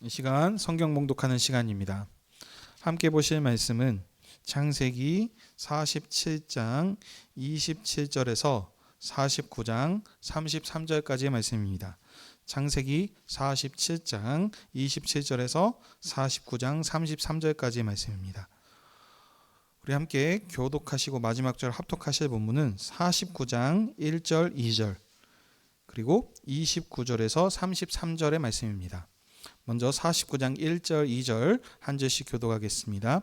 이 시간 성경 봉독하는 시간입니다. 함께 보실 말씀은 창세기 47장 27절에서 49장 33절까지의 말씀입니다. 창세기 47장 27절에서 49장 33절까지의 말씀입니다. 우리 함께 교독하시고 마지막 절 합독하실 본문은 49장 1절 2절 그리고 29절에서 33절의 말씀입니다. 먼저 49장 1절 2절 한 절씩 교독하겠습니다.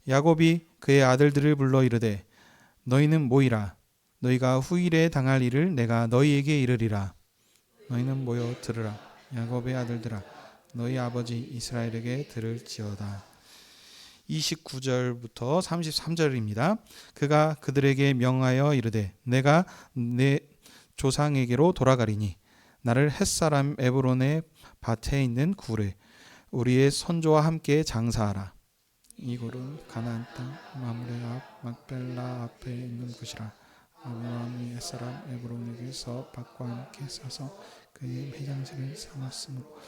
야곱이 그의 아들들을 불러 이르되 너희는 모이라. 너희가 후일에 당할 일을 내가 너희에게 이르리라. 너희는 모여 들으라. 야곱의 아들들아 너희 아버지 이스라엘에게 들을지어다. 29절부터 33절입니다. 그가 그들에게 명하여 이르되 내가 내 조상에게로 돌아가리니 나를 햇사람 에브론의 밭에 있는 굴에 우리의 선조와 함께 장사하라. 이 굴은 가나안 땅 마므레 앞 막벨라 앞에 있는 곳이라. 아브라함이 햇사람 에브론에게서 밭과 함께 사서 그의 매장지를 삼았으므로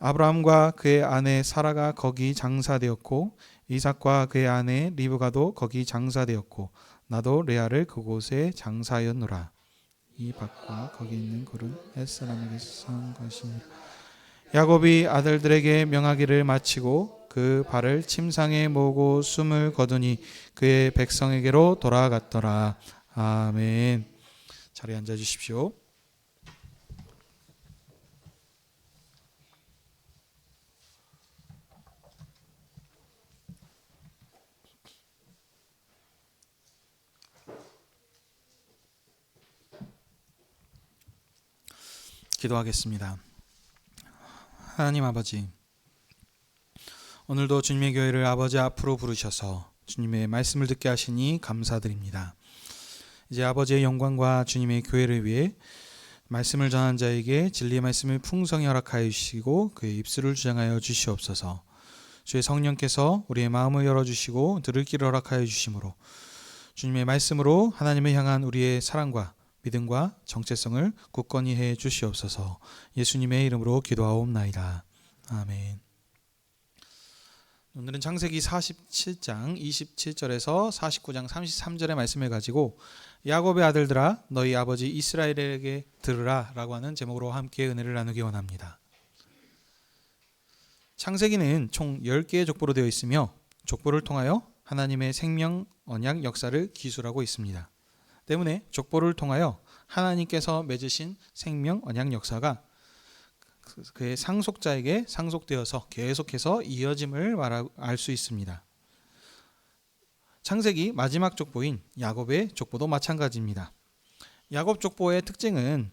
아브라함과 그의 아내 사라가 거기 장사되었고 이삭과 그의 아내 리브가도 거기 장사되었고 나도 레아를 그곳에 장사하였노라. 이 밭과 거기 있는 굴은 햇사람에게서 산 것이니라. 야곱이 아들들에게 명하기를 마치고 그 발을 침상에 모으고 숨을 거두니 그의 백성에게로 돌아갔더라. 아멘. 자리에 앉아 주십시오. 기도하겠습니다. 하나님 아버지, 오늘도 주님의 교회를 아버지 앞으로 부르셔서 주님의 말씀을 듣게 하시니 감사드립니다. 이제 아버지의 영광과 주님의 교회를 위해 말씀을 전한 자에게 진리의 말씀을 풍성히 허락하여 주시고 그의 입술을 주장하여 주시옵소서. 주의 성령께서 우리의 마음을 열어주시고 들을 길을 허락하여 주심으로 주님의 말씀으로 하나님을 향한 우리의 사랑과 믿음과 정체성을 굳건히 해 주시옵소서. 예수님의 이름으로 기도하옵나이다. 아멘. 오늘은 창세기 47장 27절에서 49장 33절의 말씀을 가지고 야곱의 아들들아 너희 아버지 이스라엘에게 들으라 라고 하는 제목으로 함께 은혜를 나누기 원합니다. 창세기는 총 10개의 족보로 되어 있으며 족보를 통하여 하나님의 생명 언약 역사를 기술하고 있습니다. 때문에 족보를 통하여 하나님께서 맺으신 생명 언약 역사가 그의 상속자에게 상속되어서 계속해서 이어짐을 알 수 있습니다. 창세기 마지막 족보인 야곱의 족보도 마찬가지입니다. 야곱 족보의 특징은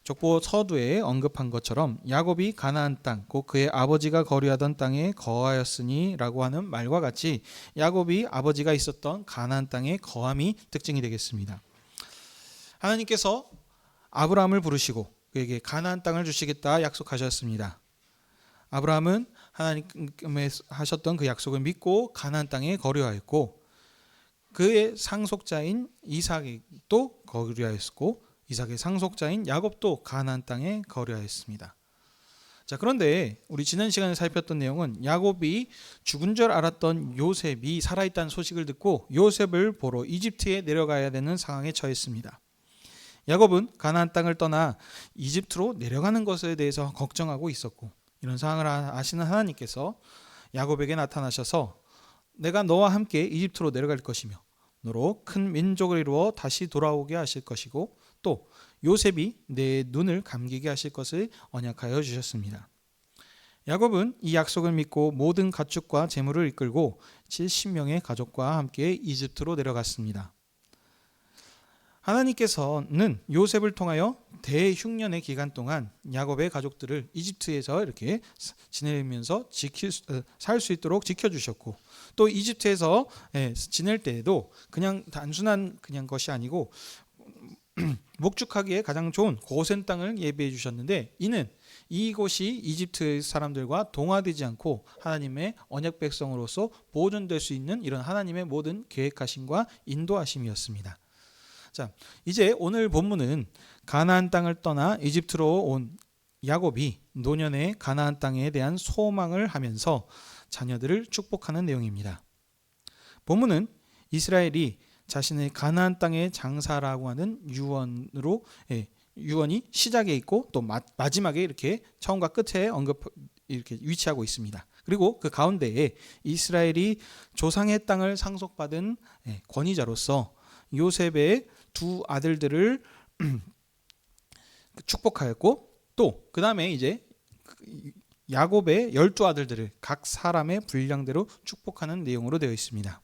족보 서두에 언급한 것처럼 야곱이 가나안 땅, 곧 그의 아버지가 거류하던 땅에 거하였으니 라고 하는 말과 같이 야곱이 아버지가 있었던 가나안 땅에 거함이 특징이 되겠습니다. 하나님께서 아브라함을 부르시고 그에게 가나안 땅을 주시겠다 약속하셨습니다. 아브라함은 하나님의 하셨던 그 약속을 믿고 가나안 땅에 거류하였고 그의 상속자인 이삭도 거류하였고 이삭의 상속자인 야곱도 가나안 땅에 거류하였습니다. 자, 그런데 우리 지난 시간에 살폈던 내용은 야곱이 죽은 줄 알았던 요셉이 살아있다는 소식을 듣고 요셉을 보러 이집트에 내려가야 되는 상황에 처했습니다. 야곱은 가나안 땅을 떠나 이집트로 내려가는 것에 대해서 걱정하고 있었고 이런 상황을 아시는 하나님께서 야곱에게 나타나셔서 내가 너와 함께 이집트로 내려갈 것이며 너로 큰 민족을 이루어 다시 돌아오게 하실 것이고 또 요셉이 내 눈을 감기게 하실 것을 언약하여 주셨습니다. 야곱은 이 약속을 믿고 모든 가축과 재물을 이끌고 70명의 가족과 함께 이집트로 내려갔습니다. 하나님께서는 요셉을 통하여 대흉년의 기간 동안 야곱의 가족들을 이집트에서 이렇게 지내면서 살 수 있도록 지켜주셨고 또 이집트에서 지낼 때에도 그냥 단순한 그냥 것이 아니고 목축하기에 가장 좋은 고센 땅을 예비해 주셨는데 이는 이곳이 이집트 사람들과 동화되지 않고 하나님의 언약 백성으로서 보존될 수 있는 이런 하나님의 모든 계획하심과 인도하심이었습니다. 자, 이제 오늘 본문은 가나안 땅을 떠나 이집트로 온 야곱이 노년의 가나안 땅에 대한 소망을 하면서 자녀들을 축복하는 내용입니다. 본문은 이스라엘이 자신의 가나안 땅의 장사라고 하는 유언이 시작에 있고 또 마지막에 이렇게 처음과 끝에 이렇게 위치하고 있습니다. 그리고 그 가운데에 이스라엘이 조상의 땅을 상속받은 권위자로서 요셉의 두 아들들을 축복하였고, 또 그 다음에 이제 야곱의 12아들들을 각 사람의 분량대로 축복하는 내용으로 되어 있습니다.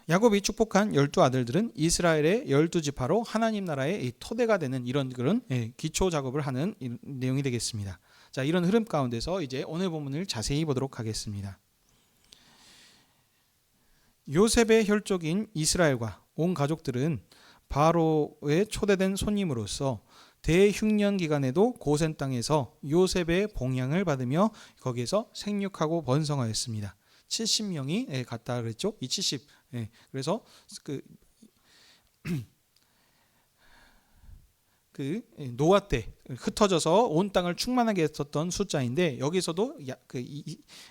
야곱이 축복한 12아들들은 이스라엘의 12지파로 하나님 나라의 토대가 되는 그런 기초 작업을 하는 내용이 되겠습니다. 자, 이런 흐름 가운데서 이제 오늘 본문을 자세히 보도록 하겠습니다. 요셉의 혈족인 이스라엘과 온 가족들은 바로의 초대된 손님으로서 대흉년 기간에도 고센 땅에서 요셉의 봉양을 받으며 거기에서 생육하고 번성하였습니다. 70명이 갔다 그랬죠. 이 70. 그래서 그 노아 때 흩어져서 온 땅을 충만하게 했었던 숫자인데, 여기서도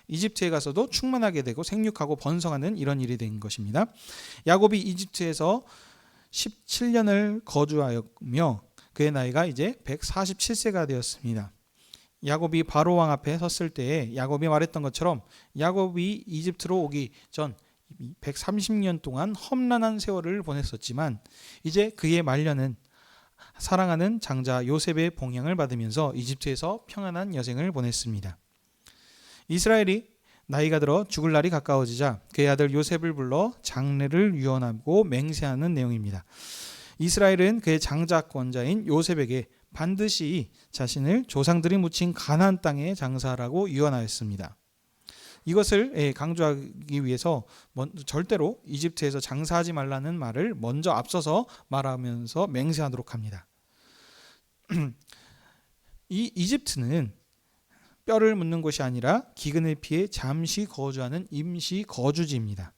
이집트에 가서도 충만하게 되고 생육하고 번성하는 이런 일이 된 것입니다. 야곱이 이집트에서 17년을 거주하였며 그의 나이가 이제 147세가 되었습니다. 야곱이 바로 왕 앞에 섰을 때에 야곱이 말했던 것처럼 야곱이 이집트로 오기 전 130년 동안 험난한 세월을 보냈었지만 이제 그의 말년은 사랑하는 장자 요셉의 봉양을 받으면서 이집트에서 평안한 여생을 보냈습니다. 이스라엘이 나이가 들어 죽을 날이 가까워지자 그의 아들 요셉을 불러 장례를 유언하고 맹세하는 내용입니다. 이스라엘은 그의 장자권자인 요셉에게 반드시 자신을 조상들이 묻힌 가나안 땅의 장사라고 유언하였습니다. 이것을 강조하기 위해서 절대로 이집트에서 장사하지 말라는 말을 먼저 앞서서 말하면서 맹세하도록 합니다. 이 이집트는 뼈를 묻는 곳이 아니라 기근을 피해 잠시 거주하는 임시 거주지입니다.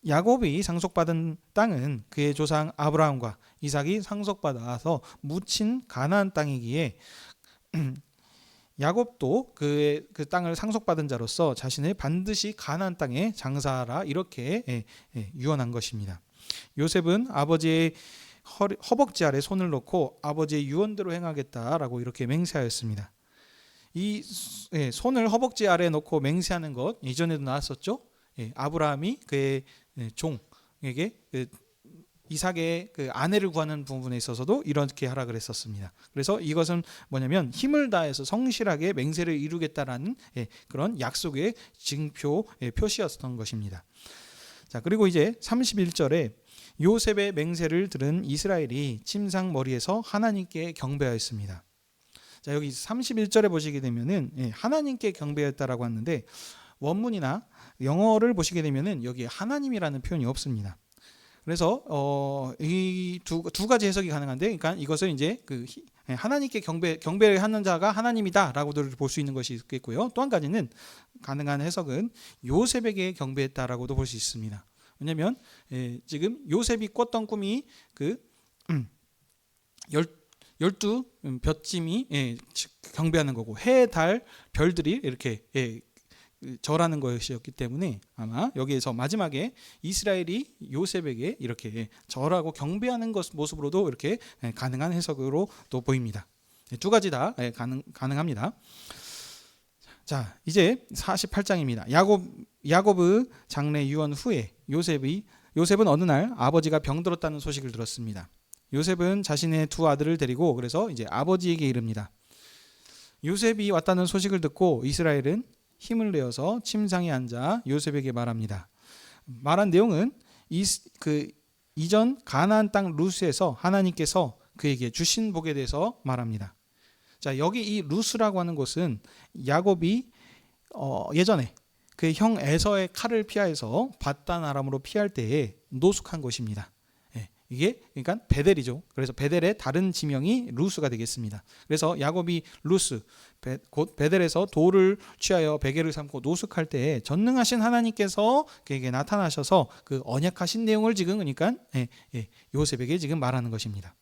야곱이 상속받은 땅은 그의 조상 아브라함과 이삭이 상속받아서 묻힌 가나안 땅이기에 야곱도 그 땅을 상속받은 자로서 자신을 반드시 가나안 땅에 장사하라 이렇게 유언한 것입니다. 요셉은 아버지의 허벅지 아래 손을 놓고 아버지의 유언대로 행하겠다라고 이렇게 맹세하였습니다. 이 손을 허벅지 아래에 놓고 맹세하는 것 이전에도 나왔었죠. 아브라함이 그의 종에게 이삭의 그 아내를 구하는 부분에 있어서도 이렇게 하라 그랬었습니다. 그래서 이것은 뭐냐면 힘을 다해서 성실하게 맹세를 이루겠다라는 그런 약속의 증표 표시였던 것입니다. 자, 그리고 이제 31절에 요셉의 맹세를 들은 이스라엘이 침상머리에서 하나님께 경배하였습니다. 자, 여기 31절에 보시게 되면은 하나님께 경배했다라고 하는데 원문이나 영어를 보시게 되면은 여기에 하나님이라는 표현이 없습니다. 그래서 이 두 가지 해석이 가능한데, 그러니까 이것을 이제 하나님께 경배하는 자가 하나님이다라고도 볼 수 있는 것이 있겠고요. 또 한 가지는 가능한 해석은 요셉에게 경배했다라고도 볼 수 있습니다. 왜냐하면 지금 요셉이 꿨던 꿈이 12 볏짐이 경배하는 거고 해, 달, 별들이 이렇게 절하는 것이었기 때문에 아마 여기에서 마지막에 이스라엘이 요셉에게 이렇게 절하고 경배하는 모습으로도 이렇게 가능한 해석으로 또 보입니다. 두 가지 다 가능합니다. 자, 이제 48장입니다. 야곱의 장례 유언 후에 요셉은 어느 날 아버지가 병들었다는 소식을 들었습니다. 요셉은 자신의 두 아들을 데리고 그래서 이제 아버지에게 이릅니다. 요셉이 왔다는 소식을 듣고 이스라엘은 힘을 내어서 침상에 앉아 요셉에게 말합니다. 말한 내용은 이전 가나안 땅 루스에서 하나님께서 그에게 주신 복에 대해서 말합니다. 자, 여기 이 루스라고 하는 곳은 야곱이 예전에 그의 형 에서의 칼을 피하여서 바단 아람으로 피할 때에 노숙한 곳입니다. 이게 그러니까 베델이죠. 그래서 베델의 다른 지명이 루스가 되겠습니다. 그래서 야곱이 루스 곧 베델에서 돌을 취하여 베개를 삼고 노숙할 때에 전능하신 하나님께서 그에게 나타나셔서 그 언약하신 내용을 지금 그러니까 요셉에게 지금 말하는 것입니다.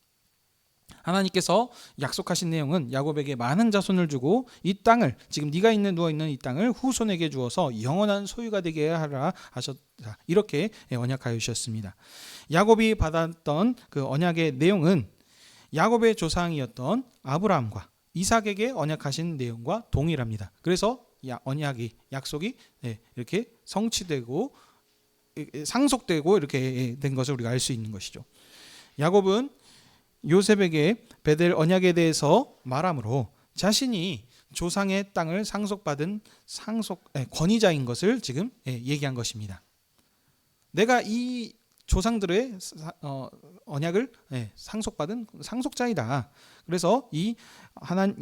하나님께서 약속하신 내용은 야곱에게 많은 자손을 주고 이 땅을, 지금 네가 누워 있는 이 땅을 후손에게 주어서 영원한 소유가 되게 하라 하셨다. 이렇게 언약하여 주셨습니다. 야곱이 받았던 그 언약의 내용은 야곱의 조상이었던 아브라함과 이삭에게 언약하신 내용과 동일합니다. 그래서 언약이, 약속이 이렇게 성취되고 상속되고 이렇게 된 것을 우리가 알 수 있는 것이죠. 야곱은 요셉에게 베델 언약에 대해서 말함으로 자신이 조상의 땅을 상속받은 권위자인 것을 지금 얘기한 것입니다. 내가 이 조상들의 언약을 상속받은 상속자이다. 그래서 이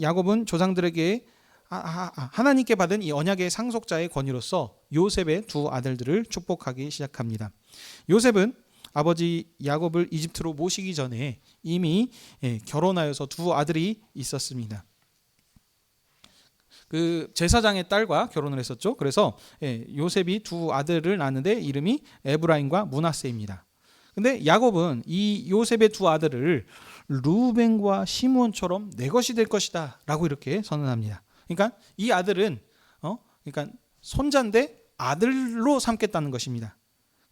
야곱은 조상들에게 하나님께 받은 이 언약의 상속자의 권위로서 요셉의 두 아들들을 축복하기 시작합니다. 요셉은 아버지 야곱을 이집트로 모시기 전에 이미 결혼하여서 두 아들이 있었습니다. 그 제사장의 딸과 결혼을 했었죠. 그래서 요셉이 두 아들을 낳았는데 이름이 에브라임과 므낫세입니다. 근데 야곱은 이 요셉의 두 아들을 루벤과 시므온처럼 내 것이 될 것이다 라고 이렇게 선언합니다. 그러니까 이 아들은 그러니까 손자인데 아들로 삼겠다는 것입니다.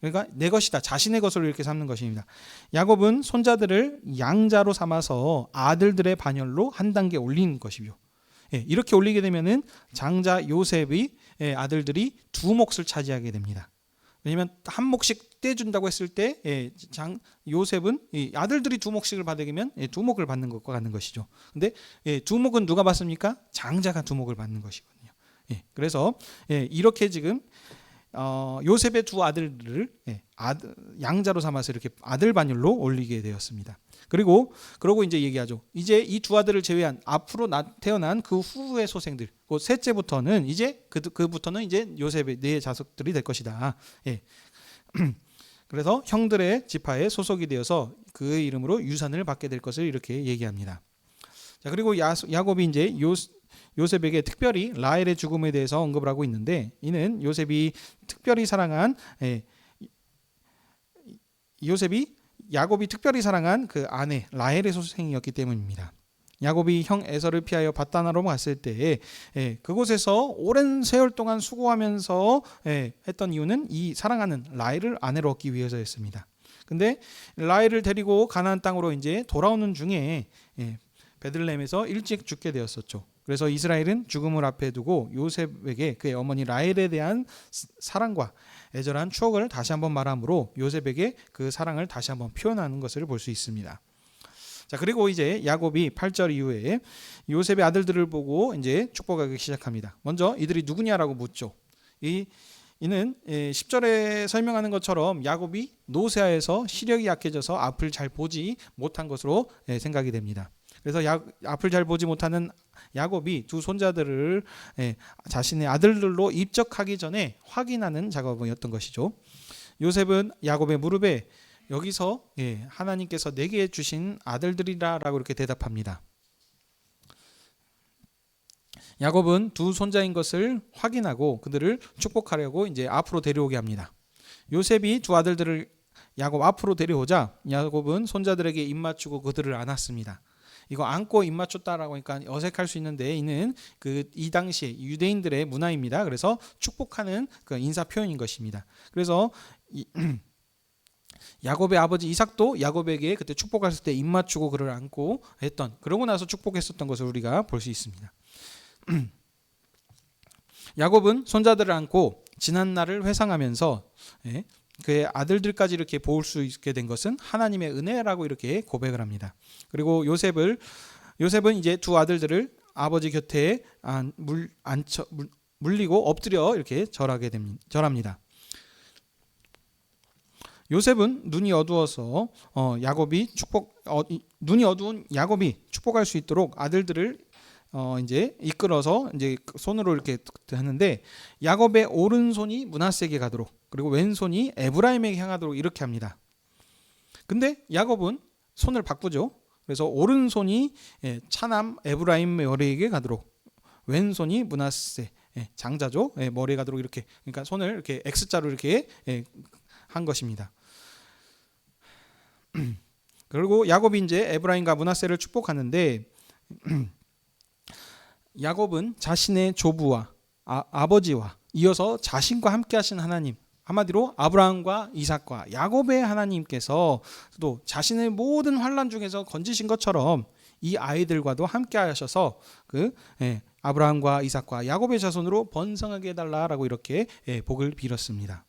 그러니까 내 것이다, 자신의 것으로 이렇게 삼는 것입니다. 야곱은 손자들을 양자로 삼아서 아들들의 반열로 한 단계 올린 것이죠. 이렇게 올리게 되면은 장자 요셉의 아들들이 두 몫을 차지하게 됩니다. 왜냐하면 한 몫씩 떼준다고 했을 때 요셉은 아들들이 두 몫씩을 받으면 두 몫을 받는 것과 같은 것이죠. 근데 두 몫은 누가 받습니까? 장자가 두 몫을 받는 것이거든요. 그래서 이렇게 지금 요셉의 두 아들들을 양자로 삼아서 이렇게 아들 반열로 올리게 되었습니다. 그러고 이제 얘기하죠. 이제 이 두 아들을 제외한 앞으로 태어난 그 후의 소생들, 그 셋째부터는 이제 그부터는 이제 요셉의 네 자식들이 될 것이다. 그래서 형들의 지파에 소속이 되어서 그의 이름으로 유산을 받게 될 것을 이렇게 얘기합니다. 자, 그리고 야곱이 이제 요셉에게 특별히 라헬의 죽음에 대해서 언급을 하고 있는데, 이는 요셉이 특별히 사랑한 야곱이 특별히 사랑한 그 아내 라헬의 소생이었기 때문입니다. 야곱이 형 에서를 피하여 밧단아로 갔을 때 그곳에서 오랜 세월 동안 수고하면서 했던 이유는 이 사랑하는 라헬을 아내로 얻기 위해서였습니다. 근데 라헬을 데리고 가나안 땅으로 이제 돌아오는 중에 베들레헴에서 일찍 죽게 되었었죠. 그래서 이스라엘은 죽음을 앞에 두고 요셉에게 그의 어머니 라헬에 대한 사랑과 애절한 추억을 다시 한번 말함으로 요셉에게 그 사랑을 다시 한번 표현하는 것을 볼 수 있습니다. 자, 그리고 이제 야곱이 8절 이후에 요셉의 아들들을 보고 이제 축복하기 시작합니다. 먼저 이들이 누구냐라고 묻죠. 이는 10절에 설명하는 것처럼 야곱이 노쇠하여서 시력이 약해져서 앞을 잘 보지 못한 것으로 생각이 됩니다. 그래서 앞을 잘 보지 못하는 야곱이 두 손자들을 자신의 아들들로 입적하기 전에 확인하는 작업이었던 것이죠. 요셉은 야곱의 무릎에 여기서 하나님께서 내게 주신 아들들이라라고 이렇게 대답합니다. 야곱은 두 손자인 것을 확인하고 그들을 축복하려고 이제 앞으로 데려오게 합니다. 요셉이 두 아들들을 야곱 앞으로 데려오자 야곱은 손자들에게 입 맞추고 그들을 안았습니다. 이거 안고 입 맞췄다라고 하니까 어색할 수 있는데 이는 이 당시에 유대인들의 문화입니다. 그래서 축복하는 그 인사 표현인 것입니다. 그래서 야곱의 아버지 이삭도 야곱에게 그때 축복했을 때 입 맞추고 그를 안고 했던, 그러고 나서 축복했었던 것을 우리가 볼 수 있습니다. 야곱은 손자들을 안고 지난 날을 회상하면서 그의 아들들까지 이렇게 보울 수 있게 된 것은 하나님의 은혜라고 이렇게 고백을 합니다. 그리고 요셉은 이제 두 아들들을 아버지 곁에 물리고 엎드려 이렇게 절합니다. 요셉은 눈이 어두운 야곱이 축복할 수 있도록 아들들을 이제 이끌어서 이제 손으로 이렇게 하는데, 야곱의 오른손이 므낫세에게 가도록, 그리고 왼손이 에브라임에게 향하도록 이렇게 합니다. 근데 야곱은 손을 바꾸죠. 그래서 오른손이 차남 에브라임 머리에게 가도록, 왼손이 므낫세 장자죠 머리에 가도록 이렇게, 그러니까 손을 이렇게 X자로 이렇게 한 것입니다. 그리고 야곱이 이제 에브라임과 므낫세를 축복하는데 야곱은 자신의 조부와 아버지와 이어서 자신과 함께 하신 하나님, 한마디로 아브라함과 이삭과 야곱의 하나님께서 또 자신의 모든 환난 중에서 건지신 것처럼 이 아이들과도 함께 하셔서 아브라함과 이삭과 야곱의 자손으로 번성하게 해달라라고 이렇게 복을 빌었습니다.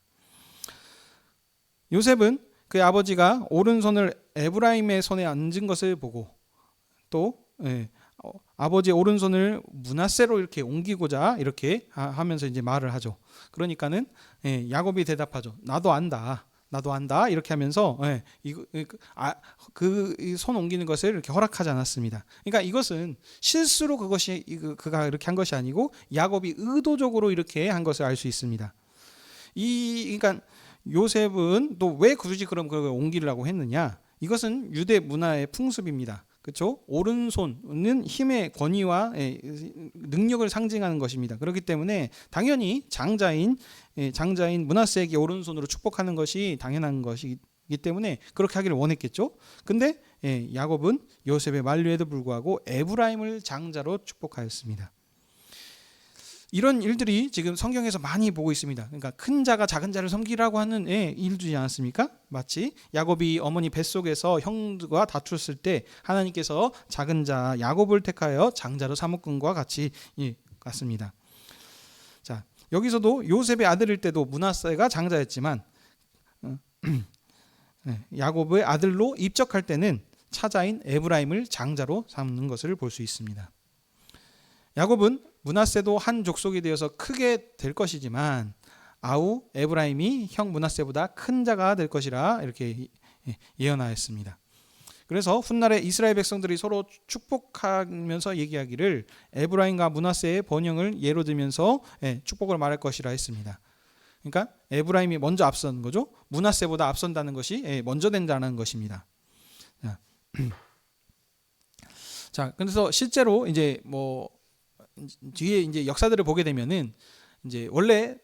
요셉은 그의 아버지가 오른손을 에브라임의 손에 얹은 것을 보고 또 아버지의 오른손을 므낫세로 이렇게 옮기고자 이렇게 하면서 이제 말을 하죠. 그러니까는 야곱이 대답하죠. 나도 안다 이렇게 하면서 그 손 옮기는 것을 이렇게 허락하지 않았습니다. 그러니까 이것은 실수로 그가 이렇게 한 것이 아니고 야곱이 의도적으로 이렇게 한 것을 알 수 있습니다. 그러니까 요셉은 또 왜 굳이 그럼 그걸 옮기려고 했느냐? 이것은 유대 문화의 풍습입니다. 그렇죠? 오른손은 힘의 권위와 능력을 상징하는 것입니다. 그렇기 때문에 당연히 장자인 므낫세에게 오른손으로 축복하는 것이 당연한 것이기 때문에 그렇게 하기를 원했겠죠. 근데 야곱은 요셉의 만류에도 불구하고 에브라임을 장자로 축복하였습니다. 이런 일들이 지금 성경에서 많이 보고 있습니다. 그러니까 큰 자가 작은 자를 섬기라고 하는 일이지 않습니까? 마치 야곱이 어머니 뱃속에서 형과 다투었을 때 하나님께서 작은 자 야곱을 택하여 장자로 삼으심과 같이 같습니다. 자, 여기서도 요셉의 아들일 때도 므낫세가 장자였지만 야곱의 아들로 입적할 때는 차자인 에브라임을 장자로 삼는 것을 볼 수 있습니다. 야곱은 므낫세도 한 족속이 되어서 크게 될 것이지만 아우 에브라임이 형 므낫세보다 큰 자가 될 것이라 이렇게 예언하였습니다. 그래서 훗날에 이스라엘 백성들이 서로 축복하면서 얘기하기를 에브라임과 므낫세의 번영을 예로 들면서 축복을 말할 것이라 했습니다. 그러니까 에브라임이 먼저 앞선 거죠. 므낫세보다 앞선다는 것이 먼저 된다는 것입니다. 자, 그래서 실제로 이제 뒤에 이제 역사들을 보게 되면은 이제 원래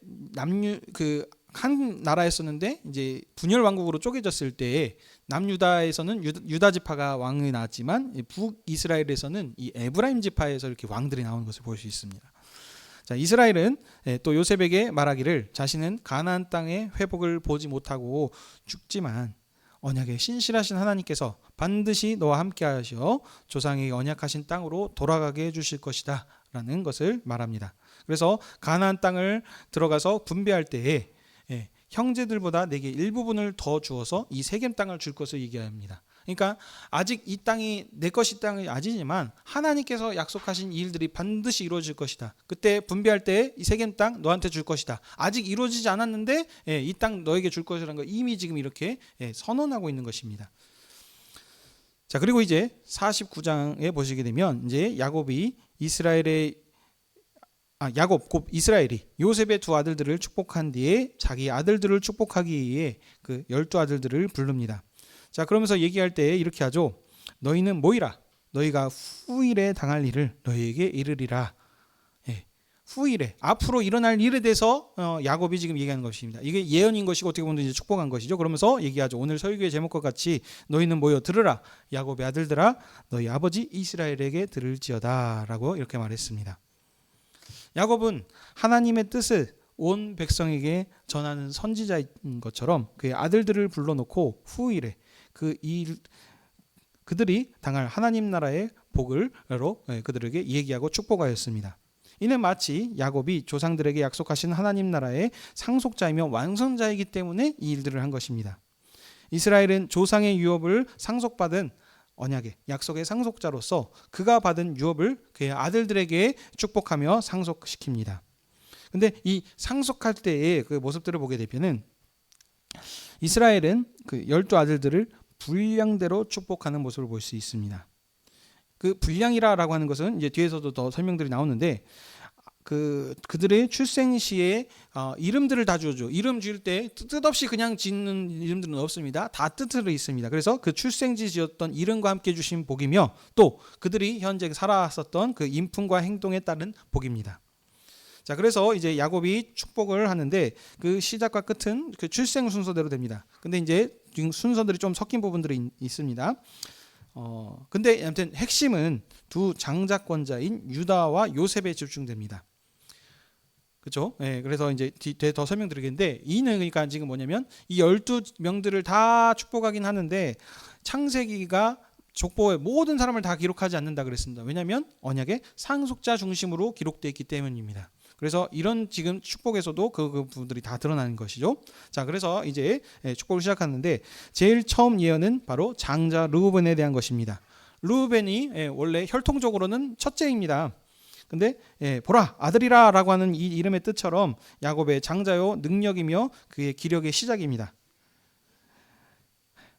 한 나라였었는데 이제 분열 왕국으로 쪼개졌을 때 남유다에서는 유다 지파가 왕이 나왔지만 북이스라엘에서는 이 에브라임 지파에서 이렇게 왕들이 나오는 것을 볼 수 있습니다. 자, 이스라엘은 또 요셉에게 말하기를 자신은 가나안 땅의 회복을 보지 못하고 죽지만 언약에 신실하신 하나님께서 반드시 너와 함께 하셔 조상에게 언약하신 땅으로 돌아가게 해주실 것이다 라는 것을 말합니다. 그래서 가나안 땅을 들어가서 분배할 때에 형제들보다 내게 일부분을 더 주어서 이 세겜 땅을 줄 것을 얘기합니다. 그러니까 아직 이 땅이 내 것이 땅이 아니지만 하나님께서 약속하신 이 일들이 반드시 이루어질 것이다. 그때 분배할 때 이 세겜 땅 너한테 줄 것이다. 아직 이루어지지 않았는데 이 땅 너에게 줄 것이라는 걸 이미 지금 이렇게 선언하고 있는 것입니다. 자, 그리고 이제 49장에 보시게 되면 이제 야곱이 야곱 곧 이스라엘이 요셉의 두 아들들을 축복한 뒤에 자기 아들들을 축복하기 위해 그 12아들들을 부릅니다. 자, 그러면서 얘기할 때 이렇게 하죠. 너희는 모이라. 너희가 후일에 당할 일을 너희에게 이르리라. 후일에 앞으로 일어날 일에 대해서 야곱이 지금 얘기하는 것입니다. 이게 예언인 것이고 어떻게 보면 이제 축복한 것이죠. 그러면서 얘기하죠. 오늘 설교의 제목과 같이 너희는 모여 들으라. 야곱의 아들들아 너희 아버지 이스라엘에게 들을지어다라고 이렇게 말했습니다. 야곱은 하나님의 뜻을 온 백성에게 전하는 선지자인 것처럼 그의 아들들을 불러놓고 후일에 그들이 당할 하나님 나라의 복을로 그들에게 얘기하고 축복하였습니다. 이는 마치 야곱이 조상들에게 약속하신 하나님 나라의 상속자이며 완성자이기 때문에 이 일들을 한 것입니다. 이스라엘은 조상의 유업을 상속받은 언약의 약속의 상속자로서 그가 받은 유업을 그의 아들들에게 축복하며 상속시킵니다. 근데 이 상속할 때의 그 모습들을 보게 되면은 이스라엘은 그 12아들들을 분량대로 축복하는 모습을 볼 수 있습니다. 그 분량이라고 하는 것은 이제 뒤에서도 더 설명들이 나오는데 그들의 출생 시에 이름들을 다 주어줘. 이름 지을 때 뜻없이 그냥 짓는 이름들은 없습니다. 다 뜻으로 있습니다. 그래서 그 출생지 지었던 이름과 함께 주신 복이며 또 그들이 현재 살아왔었던 그 인품과 행동에 따른 복입니다. 자, 그래서 이제 야곱이 축복을 하는데 그 시작과 끝은 그 출생 순서대로 됩니다. 근데 이제 지금 순서들이 좀 섞인 부분들이 있습니다. 근데 아무튼 핵심은 두 장자권자인 유다와 요셉에 집중됩니다. 그렇죠? 예, 그래서 이제 뒤에 더 설명드리겠는데 이는 그러니까 지금 뭐냐면 이 12명들을 다 축복하긴 하는데 창세기가 족보의 모든 사람을 다 기록하지 않는다 그랬습니다. 왜냐하면 언약의 상속자 중심으로 기록되어 있기 때문입니다. 그래서 이런 지금 축복에서도 그 부분들이 다 드러나는 것이죠. 자, 그래서 이제 축복을 시작하는데 제일 처음 예언은 바로 장자 르우벤에 대한 것입니다. 르우벤이 원래 혈통적으로는 첫째입니다. 근데 보라 아들이라 라고 하는 이 이름의 뜻처럼 야곱의 장자요 능력이며 그의 기력의 시작입니다.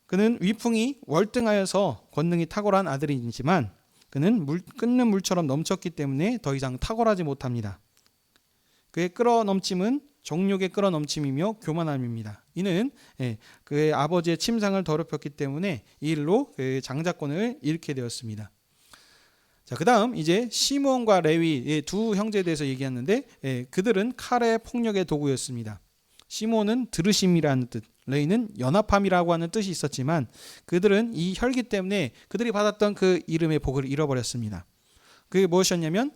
그는 위풍이 월등하여서 권능이 탁월한 아들이지만 그는 끓는 물처럼 넘쳤기 때문에 더 이상 탁월하지 못합니다. 그의 끌어넘침은 정욕의 끌어넘침이며 교만함입니다. 이는 그의 아버지의 침상을 더럽혔기 때문에 이 일로 그의 장자권을 잃게 되었습니다. 자, 그다음 이제 시므온과 레위 두 형제에 대해서 얘기했는데 그들은 칼의 폭력의 도구였습니다. 시므온은 들으심이라는 뜻, 레위는 연합함이라고 하는 뜻이 있었지만 그들은 이 혈기 때문에 그들이 받았던 그 이름의 복을 잃어버렸습니다. 그게 무엇이었냐면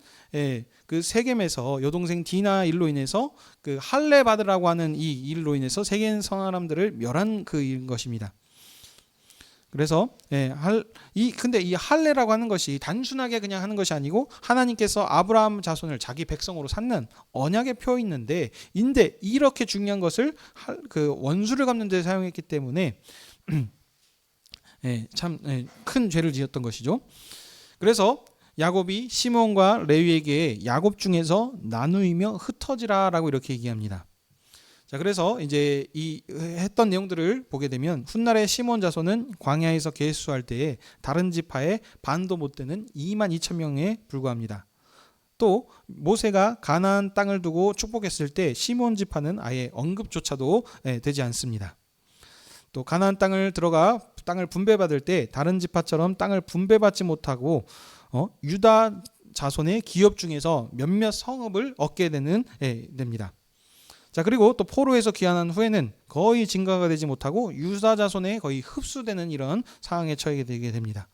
그 세겜에서 여동생 디나 일로 인해서 그 할례 받으라고 하는 이 일로 인해서 세겜 사람들을 멸한 그 일인 것입니다. 그래서 근데 이 할례라고 하는 것이 단순하게 그냥 하는 것이 아니고 하나님께서 아브라함 자손을 자기 백성으로 삼는 언약의 표인데 이렇게 중요한 것을 그 원수를 갚는 데 사용했기 때문에 참 큰 죄를 지었던 것이죠. 그래서 야곱이 시므온과 레위에게 야곱 중에서 나누이며 흩어지라라고 이렇게 얘기합니다. 자, 그래서 이제 이 했던 내용들을 보게 되면 훗날의 시므온 자손은 광야에서 계수할 때에 다른 지파의 반도 못 되는 22,000명에 불과합니다. 또 모세가 가나안 땅을 두고 축복했을 때 시므온 지파는 아예 언급조차도 되지 않습니다. 또 가나안 땅을 들어가 땅을 분배받을 때 다른 지파처럼 땅을 분배받지 못하고 유다 자손의 기업 중에서 몇몇 성읍을 얻게 됩니다. 자, 그리고 또 포로에서 귀환한 후에는 거의 증가가 되지 못하고 유다 자손에 거의 흡수되는 이런 상황에 처하게 되게 됩니다.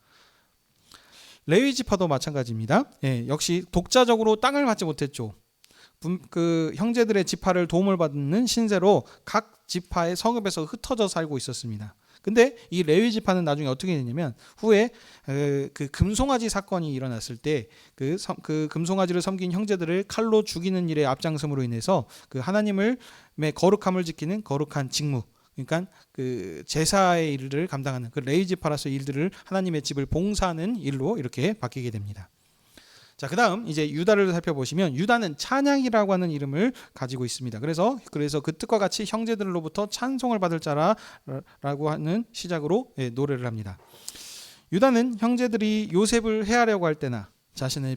레위 지파도 마찬가지입니다. 역시 독자적으로 땅을 받지 못했죠. 그 형제들의 지파를 도움을 받는 신세로 각 지파의 성읍에서 흩어져 살고 있었습니다. 근데 이 레위 지파는 나중에 어떻게 되냐면 후에 그 금송아지 사건이 일어났을 때 그 금송아지를 섬긴 형제들을 칼로 죽이는 일에 앞장섬으로 인해서 그 하나님의 거룩함을 지키는 거룩한 직무, 그러니까 그 제사의 일을 감당하는 그 레위 지파라서 일들을 하나님의 집을 봉사하는 일로 이렇게 바뀌게 됩니다. 자, 그다음 이제 유다를 살펴보시면 유다는 찬양이라고 하는 이름을 가지고 있습니다. 그래서 그 뜻과 같이 형제들로부터 찬송을 받을 자라라고 하는 시작으로 노래를 합니다. 유다는 형제들이 요셉을 해하려고 할 때나 자신을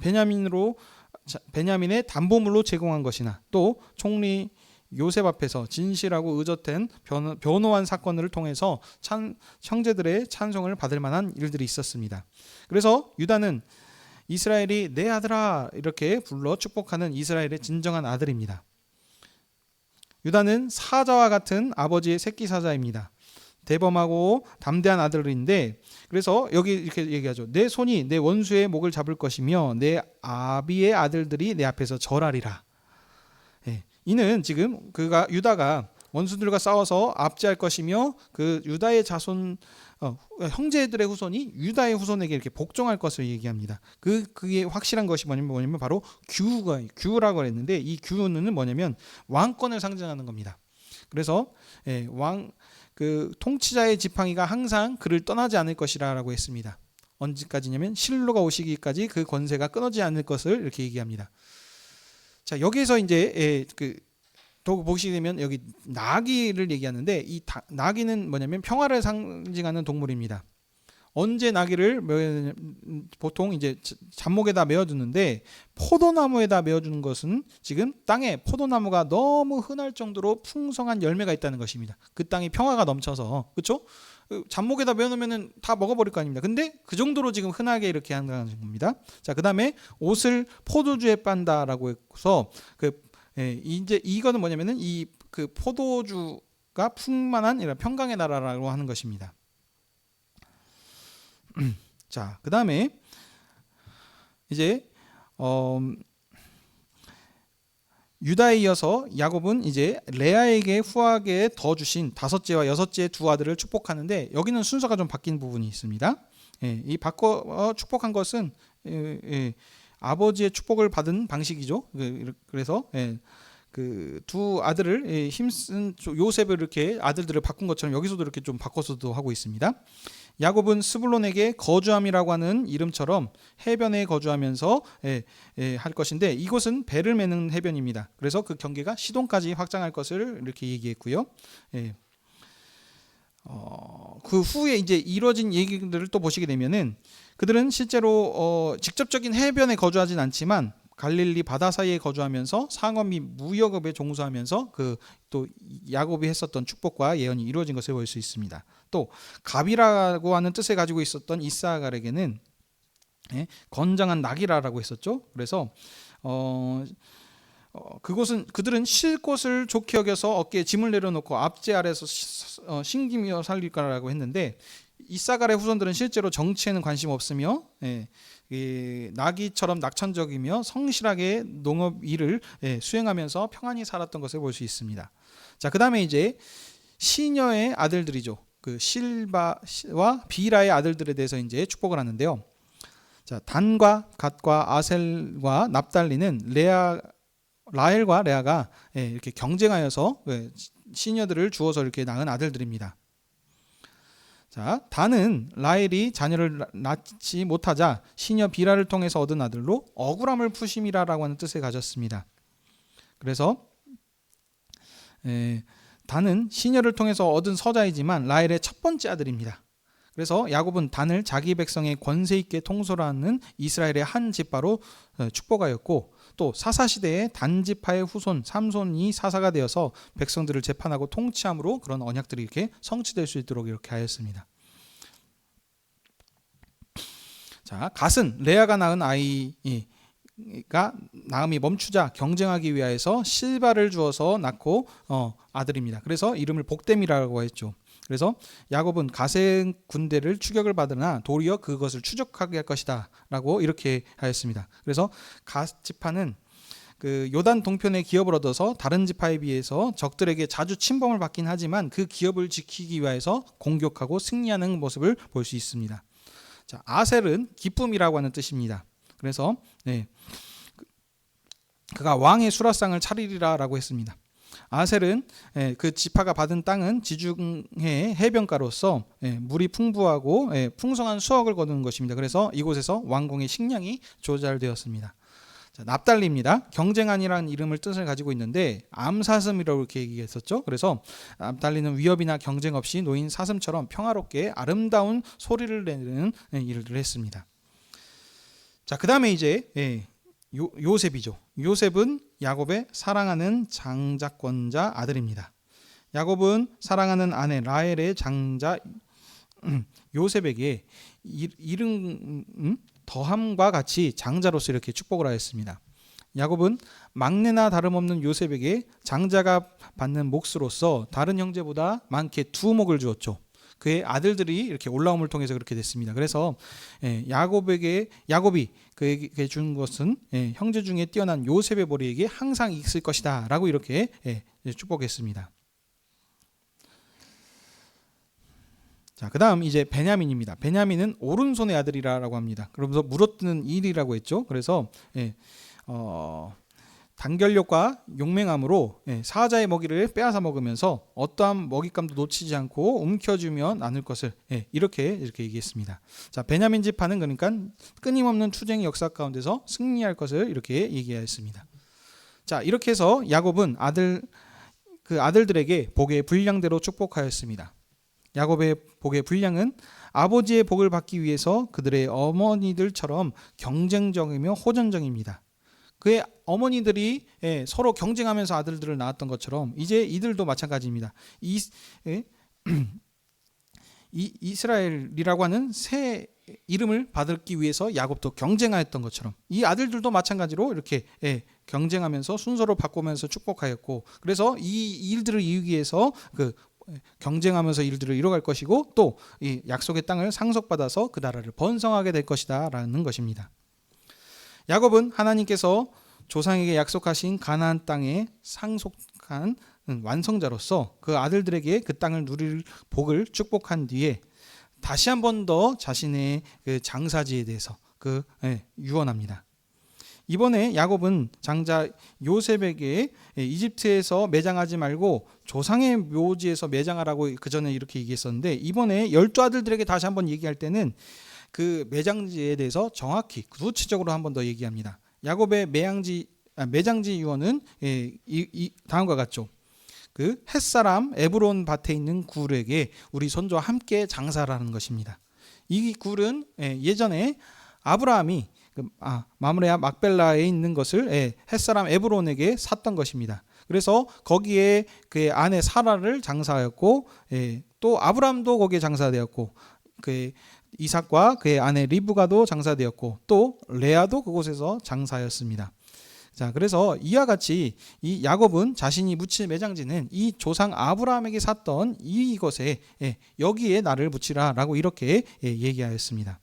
베냐민의 담보물로 제공한 것이나 또 총리 요셉 앞에서 진실하고 의젓한 변호한 사건을 통해서 형제들의 찬송을 받을 만한 일들이 있었습니다. 그래서 유다는 이스라엘이 내 아들아 이렇게 불러 축복하는 이스라엘의 진정한 아들입니다. 유다는 사자와 같은 아버지의 새끼 사자입니다. 대범하고 담대한 아들인데 그래서 여기 이렇게 얘기하죠. 내 손이 내 원수의 목을 잡을 것이며 내 아비의 아들들이 내 앞에서 절하리라. 이는 지금 유다가 원수들과 싸워서 압제할 것이며 그 유다의 자손 형제들의 후손이 유다의 후손에게 이렇게 복종할 것을 얘기합니다. 그게 확실한 것이 뭐냐면 바로 규라고 했는데 이 규는 뭐냐면 왕권을 상징하는 겁니다. 그래서 그 통치자의 지팡이가 항상 그를 떠나지 않을 것이라고 했습니다. 언제까지냐면 실로가 오시기까지 그 권세가 끊어지지 않을 것을 이렇게 얘기합니다. 자, 여기에서 이제 또 보시게 되면 여기 나귀를 얘기하는데 이 나귀는 뭐냐면 평화를 상징하는 동물입니다. 언제 나귀를 보통 이제 잡목에다 메어두는데 포도나무에다 메어주는 것은 지금 땅에 포도나무가 너무 흔할 정도로 풍성한 열매가 있다는 것입니다. 그 땅이 평화가 넘쳐서 그렇죠? 잡목에다 메어놓으면 다 먹어버릴 거 아닙니까? 근데 그 정도로 지금 흔하게 이렇게 한다는 겁니다. 자, 그 다음에 옷을 포도주에 빤다라고 해서 그 이제 이거는 뭐냐면은 이 그 포도주가 풍만한 이런 평강의 나라라고 하는 것입니다. 자, 그다음에 이제 유다에 이어서 야곱은 이제 레아에게 후하게 더 주신 다섯째와 여섯째 두 아들을 축복하는데 여기는 순서가 좀 바뀐 부분이 있습니다. 이 바꿔 축복한 것은 아버지의 축복을 받은 방식이죠. 그래서 그 두 아들을 힘쓴 요셉을 이렇게 아들들을 바꾼 것처럼 여기서도 이렇게 좀 바꿔서도 하고 있습니다. 야곱은 스불론에게 거주함이라고 하는 이름처럼 해변에 거주하면서 할 것인데 이곳은 배를 매는 해변입니다. 그래서 그 경계가 시돈까지 확장할 것을 이렇게 얘기했고요. 그 후에 이제 이루어진 얘기들을 또 보시게 되면은 그들은 실제로 직접적인 해변에 거주하진 않지만 갈릴리 바다 사이에 거주하면서 상업 및 무역업에 종사하면서 그 또 야곱이 했었던 축복과 예언이 이루어진 것을 볼 수 있습니다. 또 갑이라고 하는 뜻을 가지고 있었던 이사갈에게는 건장한 낙이라라고 했었죠. 그래서 그들은 쉴 곳을 좋게 여겨서 어깨에 짐을 내려놓고 앞제 아래서 신기며 살릴 거라고 했는데 이사갈의 후손들은 실제로 정치에는 관심 없으며 나귀처럼 낙천적이며 성실하게 농업 일을 수행하면서 평안히 살았던 것을 볼 수 있습니다. 자, 그다음에 이제 시녀의 아들들이죠. 그 실바와 비라의 아들들에 대해서 이제 축복을 하는데요. 자, 단과 갓과 아셀과 납달리는 라헬과 레아가 이렇게 경쟁하여서 시녀들을 주어서 이렇게 낳은 아들들입니다. 자, 단은 라헬이 자녀를 낳지 못하자 시녀 비라를 통해서 얻은 아들로 억울함을 푸심이라라고 하는 뜻을 가졌습니다. 그래서 단은 시녀를 통해서 얻은 서자이지만 라헬의 첫 번째 아들입니다. 그래서 야곱은 단을 자기 백성의 권세 있게 통솔하는 이스라엘의 한 지파로 축복하였고 또 사사 시대에 단 지파의 후손 삼손이 사사가 되어서 백성들을 재판하고 통치함으로 그런 언약들이 이렇게 성취될 수 있도록 이렇게 하였습니다. 자, 갓은 레아가 낳은 아이가 낳음이 멈추자 경쟁하기 위하여서 실바를 주어서 낳고 아들입니다. 그래서 이름을 복됨이라고 했죠. 그래서 야곱은 갓의 군대를 추격을 받으나 도리어 그것을 추적하게 할 것이다 라고 이렇게 하였습니다. 그래서 갓 지파는 그 요단 동편의 기업을 얻어서 다른 지파에 비해서 적들에게 자주 침범을 받긴 하지만 그 기업을 지키기 위해서 공격하고 승리하는 모습을 볼 수 있습니다. 자, 아셀은 기쁨이라고 하는 뜻입니다. 그래서 그가 왕의 수라상을 차리리라라고 했습니다. 아셀은 그 지파가 받은 땅은 지중해 해변가로서 물이 풍부하고 풍성한 수확을 거두는 것입니다. 그래서 이곳에서 왕궁의 식량이 조달되었습니다. 자, 납달리입니다. 경쟁안이라는 이름을 뜻을 가지고 있는데 암사슴이라고 이렇게 얘기했었죠. 그래서 납달리는 위협이나 경쟁 없이 노인 사슴처럼 평화롭게 아름다운 소리를 내는 일을 했습니다. 자, 그 다음에 이제 요셉이죠. 요셉은 야곱의 사랑하는 장자권자 아들입니다. 야곱은 사랑하는 아내 라헬의 장자 요셉에게 이름 더함과 같이 장자로서 이렇게 축복을 하였습니다. 야곱은 막내나 다름없는 요셉에게 장자가 받는 몫으로서 다른 형제보다 많게 두 몫을 주었죠. 그의 아들들이 이렇게 올라옴을 통해서 그렇게 됐습니다. 그래서 야곱이 그에게 준 것은 형제 중에 뛰어난 요셉의 머리에게 항상 있을 것이다 라고 이렇게 축복했습니다. 자, 그 다음 이제 베냐민입니다. 베냐민은 오른손의 아들이라고 합니다. 그러면서 물어뜯는 일이라고 했죠. 그래서 단결력과 용맹함으로 사자의 먹이를 빼앗아 먹으면서 어떠한 먹잇감도 놓치지 않고 움켜쥐며 나눌 것을 이렇게 얘기했습니다. 자, 베냐민 지파는 그러니까 끊임없는 투쟁의 역사 가운데서 승리할 것을 이렇게 얘기하였습니다. 자, 이렇게 해서 야곱은 아들들에게 복의 분량대로 축복하였습니다. 야곱의 복의 분량은 아버지의 복을 받기 위해서 그들의 어머니들처럼 경쟁적이며 호전적입니다. 그의 어머니들이 서로 경쟁하면서 아들들을 낳았던 것처럼 이제 이들도 마찬가지입니다. 이스라엘이라고 하는 새 이름을 받기 위해서 야곱도 경쟁하였던 것처럼 이 아들들도 마찬가지로 이렇게 경쟁하면서 순서로 바꾸면서 축복하였고, 그래서 이 일들을 이루기 위해서 경쟁하면서 일들을 이뤄갈 것이고, 또 이 약속의 땅을 상속받아서 그 나라를 번성하게 될 것이다라는 것입니다. 야곱은 하나님께서 조상에게 약속하신 가나안 땅에 상속한 완성자로서 그 아들들에게 그 땅을 누릴 복을 축복한 뒤에 다시 한 번 더 자신의 그 장사지에 대해서 유언합니다. 이번에 야곱은 장자 요셉에게 이집트에서 매장하지 말고 조상의 묘지에서 매장하라고 그 전에 이렇게 얘기했었는데, 이번에 12아들들에게 다시 한번 얘기할 때는 그 매장지에 대해서 정확히 구체적으로 한 번 더 얘기합니다. 야곱의 매장지 유언은 다음과 같죠. 그 햇사람 에브론 밭에 있는 굴에게 우리 손주와 함께 장사라는 것입니다. 이 굴은 예전에 아브라함이 마므레아 막벨라에 있는 것을 햇사람 에브론에게 샀던 것입니다. 그래서 거기에 그의 아내 사라를 장사하였고, 또 아브라함도 거기에 장사되었고, 그의 이삭과 그의 아내 리브가도 장사되었고, 또 레아도 그곳에서 장사였습니다. 자, 그래서 이와 같이 이 야곱은 자신이 묻힐 매장지는 이 조상 아브라함에게 샀던 이것에 여기에 나를 묻히라라고 이렇게 얘기하였습니다.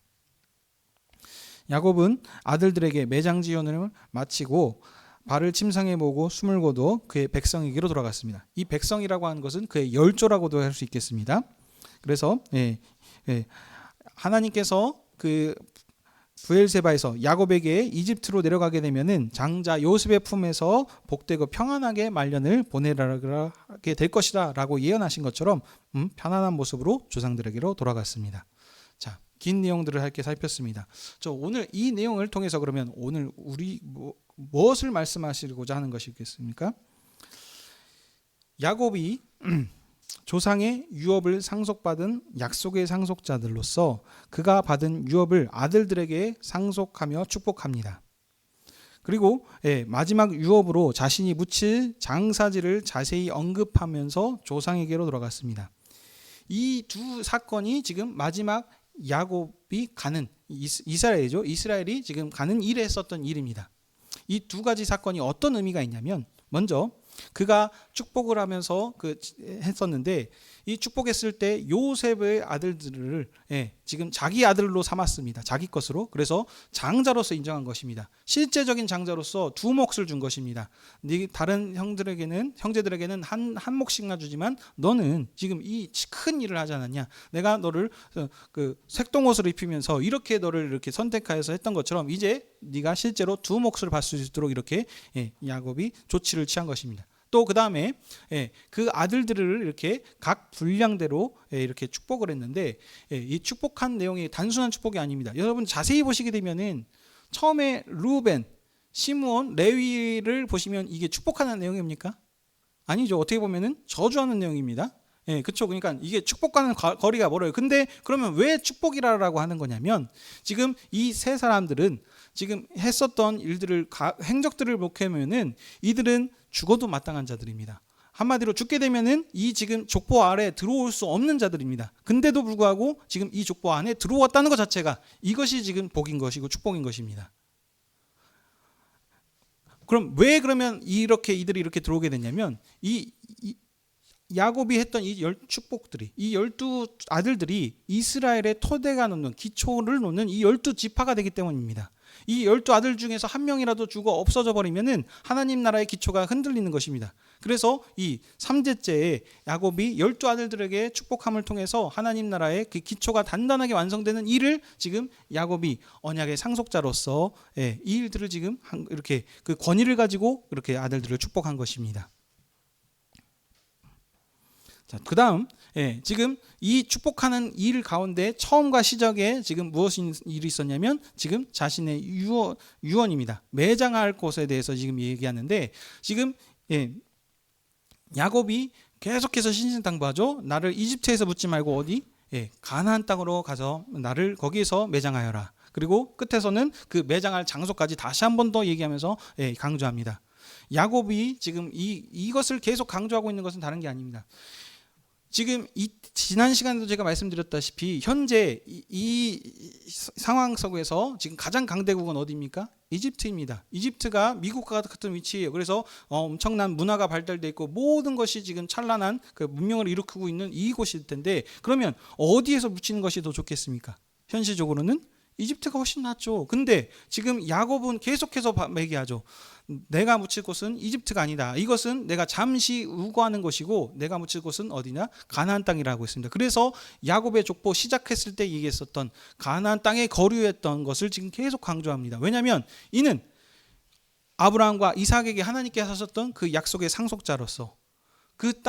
야곱은 아들들에게 매장지 유언을 마치고 발을 침상에 모으고 숨을 고도 그의 백성에게로 돌아갔습니다. 이 백성이라고 하는 것은 그의 열조라고도 할 수 있겠습니다. 그래서 하나님께서 그 브엘세바에서 야곱에게 이집트로 내려가게 되면은 장자 요셉의 품에서 복되고 평안하게 말년을 보내게 될 것이다라고 예언하신 것처럼 편안한 모습으로 조상들에게로 돌아갔습니다. 자, 긴 내용들을 함께 살폈습니다. 오늘 이 내용을 통해서 그러면 오늘 우리 무엇을 말씀하시고자 하는 것이겠습니까? 야곱이 조상의 유업을 상속받은 약속의 상속자들로서 그가 받은 유업을 아들들에게 상속하며 축복합니다. 그리고 마지막 유업으로 자신이 묻힐 장사지를 자세히 언급하면서 조상에게로 돌아갔습니다. 이 두 사건이 지금 마지막 야곱이 가는 이스라엘이죠. 이스라엘이 지금 가는 일에 했었던 일입니다. 이 두 가지 사건이 어떤 의미가 있냐면, 먼저 그가 축복을 하면서 했었는데, 이 축복했을 때 요셉의 아들들을 지금 자기 아들로 삼았습니다. 자기 것으로. 그래서 장자로서 인정한 것입니다. 실제적인 장자로서 두 몫을 준 것입니다. 다른 형제들에게는 한 몫씩만 주지만 너는 지금 이 큰 일을 하지 않았냐. 내가 너를 그 색동옷을 입히면서 이렇게 너를 이렇게 선택하여서 했던 것처럼 이제 네가 실제로 두 몫을 받을 수 있도록 이렇게 야곱이 조치를 취한 것입니다. 또 그 다음에 그 아들들을 이렇게 각 분량대로 이렇게 축복을 했는데, 이 축복한 내용이 단순한 축복이 아닙니다. 여러분 자세히 보시게 되면은 처음에 루벤, 시므온, 레위를 보시면 이게 축복하는 내용입니까? 아니죠. 어떻게 보면은 저주하는 내용입니다. 그렇죠. 그러니까 이게 축복과는 거리가 멀어요. 근데 그러면 왜 축복이라고 하는 거냐면, 지금 이 세 사람들은 지금 했었던 일들을 행적들을 보면은 이들은 죽어도 마땅한 자들입니다. 한마디로 죽게 되면은 이 지금 족보 아래 들어올 수 없는 자들입니다. 근데도 불구하고 지금 이 족보 안에 들어왔다는 것 자체가 이것이 지금 복인 것이고 축복인 것입니다. 그럼 왜 그러면 이들이 이렇게 들어오게 됐냐면, 야곱이 했던 이 축복들이, 이 12아들들이 이스라엘의 토대가 놓는 기초를 놓는 이 12지파가 되기 때문입니다. 이 12아들 중에서 한 명이라도 죽어 없어져 버리면은 하나님 나라의 기초가 흔들리는 것입니다. 그래서 이 3제째에 야곱이 12아들들에게 축복함을 통해서 하나님 나라의 그 기초가 단단하게 완성되는 일을 지금 야곱이 언약의 상속자로서 이 일들을 지금 이렇게 그 권위를 가지고 이렇게 아들들을 축복한 것입니다. 자, 그다음 지금 이 축복하는 일 가운데 처음과 시작에 지금 무엇인 일이 있었냐면, 지금 자신의 유언입니다. 매장할 곳에 대해서 지금 얘기하는데, 지금 야곱이 계속해서 신신당부하죠. 나를 이집트에서 묻지 말고 어디? 가나안 땅으로 가서 나를 거기에서 매장하여라. 그리고 끝에서는 그 매장할 장소까지 다시 한 번 더 얘기하면서 강조합니다. 야곱이 지금 이것을 계속 강조하고 있는 것은 다른 게 아닙니다. 지금 지난 시간에도 제가 말씀드렸다시피 현재 이 상황 속에서 지금 가장 강대국은 어디입니까? 이집트입니다. 이집트가 미국과 같은 위치예요. 그래서 엄청난 문화가 발달돼 있고 모든 것이 지금 찬란한 그 문명을 일으키고 있는 이곳일 텐데, 그러면 어디에서 묻히는 것이 더 좋겠습니까? 현실적으로는 이집트가 훨씬 낫죠. 근데 지금 야곱은 계속해서 얘기하죠. 내가 묻힐 곳은 이집트가 아니다. 이것은 내가 잠시 우거하는 것이고 내가 묻힐 곳은 어디냐? 가나안 땅이라고 했습니다. 그래서 야곱의 족보 시작했을 때 얘기했었던 가나안 땅에 거류했던 것을 지금 계속 강조합니다. 왜냐하면 이는 아브라함과 이삭에게 하나님께서 하셨던 그 약속의 상속자로서 그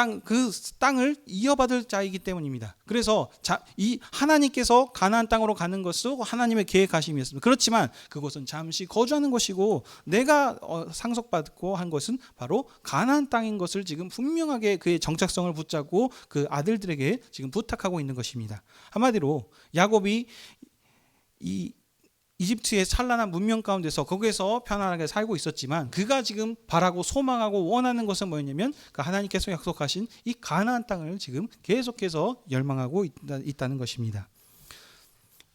땅을 이어받을 자이기 때문입니다. 그래서 이 하나님께서 가나안 땅으로 가는 것도 하나님의 계획하심이었습니다. 그렇지만 그것은 잠시 거주하는 것이고 내가 상속받고 한 것은 바로 가나안 땅인 것을 지금 분명하게 그의 정착성을 붙잡고 그 아들들에게 지금 부탁하고 있는 것입니다. 한마디로 야곱이 이 이집트의 찬란한 문명 가운데서 거기에서 편안하게 살고 있었지만 그가 지금 바라고 소망하고 원하는 것은 뭐였냐면 그 하나님께서 약속하신 이 가나안 땅을 지금 계속해서 열망하고 있다는 것입니다.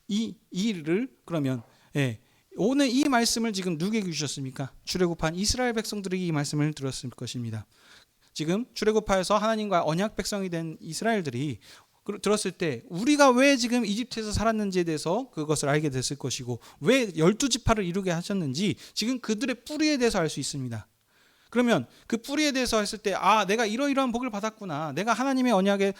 이 일을 그러면 오늘 이 말씀을 지금 누구에게 주셨습니까? 출애굽한 이스라엘 백성들에게 이 말씀을 들었을 것입니다. 지금 출애굽하여서 하나님과 언약 백성이 된 이스라엘들이 들었을 때 우리가 왜 지금 이집트에서 살았는지에 대해서 그것을 알게 됐을 것이고 왜 12지파를 이루게 하셨는지 지금 그들의 뿌리에 대해서 알 수 있습니다. 그러면 그 뿌리에 대해서 했을 때 내가 이러이러한 복을 받았구나. 내가 하나님의 언약의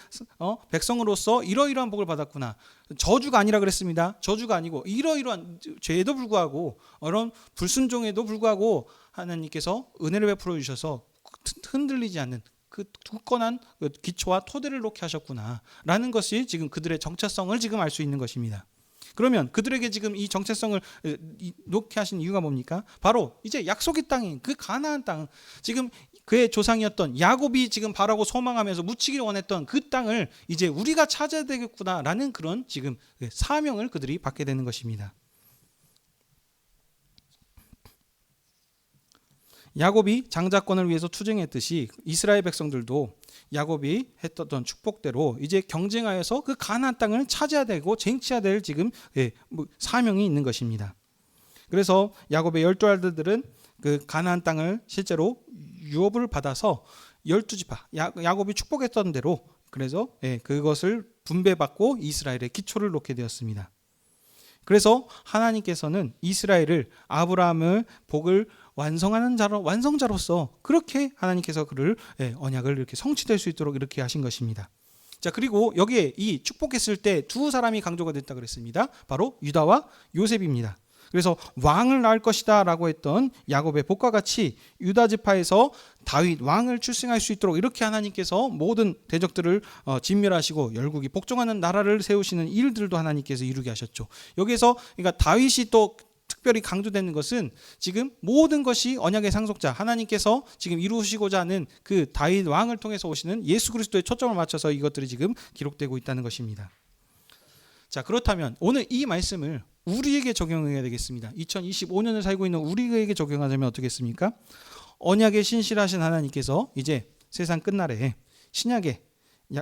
백성으로서 이러이러한 복을 받았구나. 저주가 아니라 그랬습니다. 저주가 아니고 이러이러한 죄에도 불구하고 이런 불순종에도 불구하고 하나님께서 은혜를 베풀어 주셔서 흔들리지 않는 그 굳건한 기초와 토대를 놓게 하셨구나라는 것이 지금 그들의 정체성을 지금 알 수 있는 것입니다. 그러면 그들에게 지금 이 정체성을 놓게 하신 이유가 뭡니까? 바로 이제 약속의 땅인 그 가나안 땅, 지금 그의 조상이었던 야곱이 지금 바라고 소망하면서 묻히기를 원했던 그 땅을 이제 우리가 찾아야 되겠구나라는 그런 지금 사명을 그들이 받게 되는 것입니다. 야곱이 장자권을 위해서 투쟁했듯이 이스라엘 백성들도 야곱이 했던 축복대로 이제 경쟁하여서 그 가나안 땅을 차지해야 되고 쟁취해야 될 지금 사명이 있는 것입니다. 그래서 야곱의 12아들들은 그 가나안 땅을 실제로 유업을 받아서 12지파 야곱이 축복했던 대로 그래서 그것을 분배받고 이스라엘의 기초를 놓게 되었습니다. 그래서 하나님께서는 이스라엘을 아브라함의 복을 완성하는 완성자로서 그렇게 하나님께서 그를 언약을 이렇게 성취될 수 있도록 이렇게 하신 것입니다. 자, 그리고 여기에 이 축복했을 때 두 사람이 강조가 됐다 그랬습니다. 바로 유다와 요셉입니다. 그래서 왕을 낳을 것이다 라고 했던 야곱의 복과 같이 유다 지파에서 다윗 왕을 출생할 수 있도록 이렇게 하나님께서 모든 대적들을 진멸하시고 열국이 복종하는 나라를 세우시는 일들도 하나님께서 이루게 하셨죠. 여기에서 그러니까 다윗이 또 특별히 강조되는 것은 지금 모든 것이 언약의 상속자 하나님께서 지금 이루시고자 하는 그 다윗 왕을 통해서 오시는 예수 그리스도에 초점을 맞춰서 이것들이 지금 기록되고 있다는 것입니다. 자, 그렇다면 오늘 이 말씀을 우리에게 적용해야 되겠습니다. 2025년을 살고 있는 우리에게 적용하자면 어떻겠습니까? 언약의 신실하신 하나님께서 이제 세상 끝날에 신약의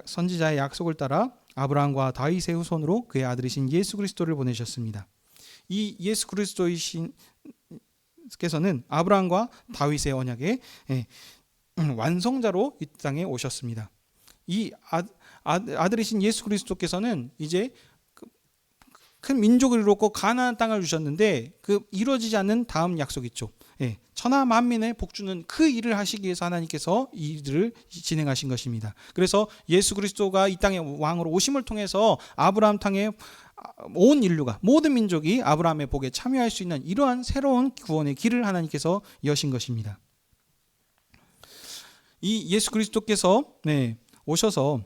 선지자의 약속을 따라 아브라함과 다윗의 후손으로 그의 아들이신 예수 그리스도를 보내셨습니다. 이 예수 그리스도이신 께서는 아브라함과 다윗의 언약의 완성자로 이 땅에 오셨습니다. 이 아들이신 예수 그리스도께서는 이제 큰 민족을 이뤘고 가나안 땅을 주셨는데 그 이루어지지 않는 다음 약속 있죠. 천하 만민의 복주는 그 일을 하시기 위해서 하나님께서 이 일을 진행하신 것입니다. 그래서 예수 그리스도가 이 땅에 왕으로 오심을 통해서 아브라함 땅에 온 인류가 모든 민족이 아브라함의 복에 참여할 수 있는 이러한 새로운 구원의 길을 하나님께서 여신 것입니다. 이 예수 그리스도께서 오셔서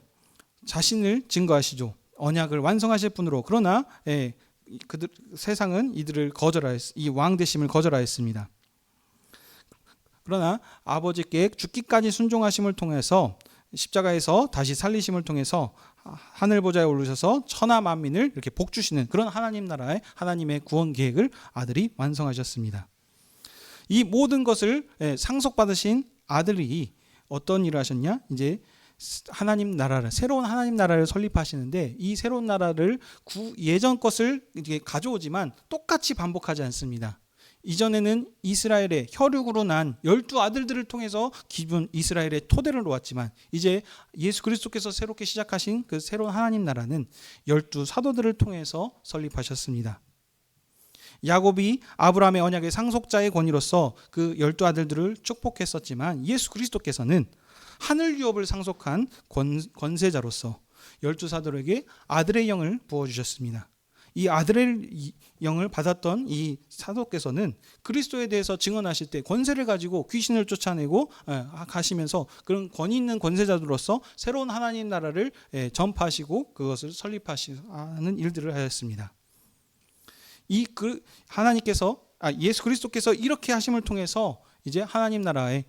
자신을 증거하시죠. 언약을 완성하실 분으로. 그러나 그들 세상은 이들을 이 왕 되심을 거절하였습니다. 그러나 아버지께 죽기까지 순종하심을 통해서 십자가에서 다시 살리심을 통해서 하늘 보좌에 오르셔서 천하 만민을 이렇게 복 주시는 그런 하나님 나라의 하나님의 구원 계획을 아들이 완성하셨습니다. 이 모든 것을 상속받으신 아들이 어떤 일을 하셨냐? 이제 하나님 나라를, 새로운 하나님 나라를 설립하시는데, 이 새로운 나라를 예전 것을 이제 가져오지만 똑같이 반복하지 않습니다. 이전에는 이스라엘의 혈육으로 난 12아들들을 통해서 기존 이스라엘의 토대를 놓았지만, 이제 예수 그리스도께서 새롭게 시작하신 그 새로운 하나님 나라는 12사도들을 통해서 설립하셨습니다. 야곱이 아브라함의 언약의 상속자의 권위로서 그 12아들들을 축복했었지만, 예수 그리스도께서는 하늘 유업을 상속한 권세자로서 12사도에게 아들의 영을 부어주셨습니다. 이 아들의 영을 받았던 이 사도께서는 그리스도에 대해서 증언하실 때 권세를 가지고 귀신을 쫓아내고 가시면서 그런 권위 있는 권세자들로서 새로운 하나님 나라를 전파하시고 그것을 설립하시는 일들을 하였습니다. 하나님께서 예수 그리스도께서 이렇게 하심을 통해서 이제 하나님 나라의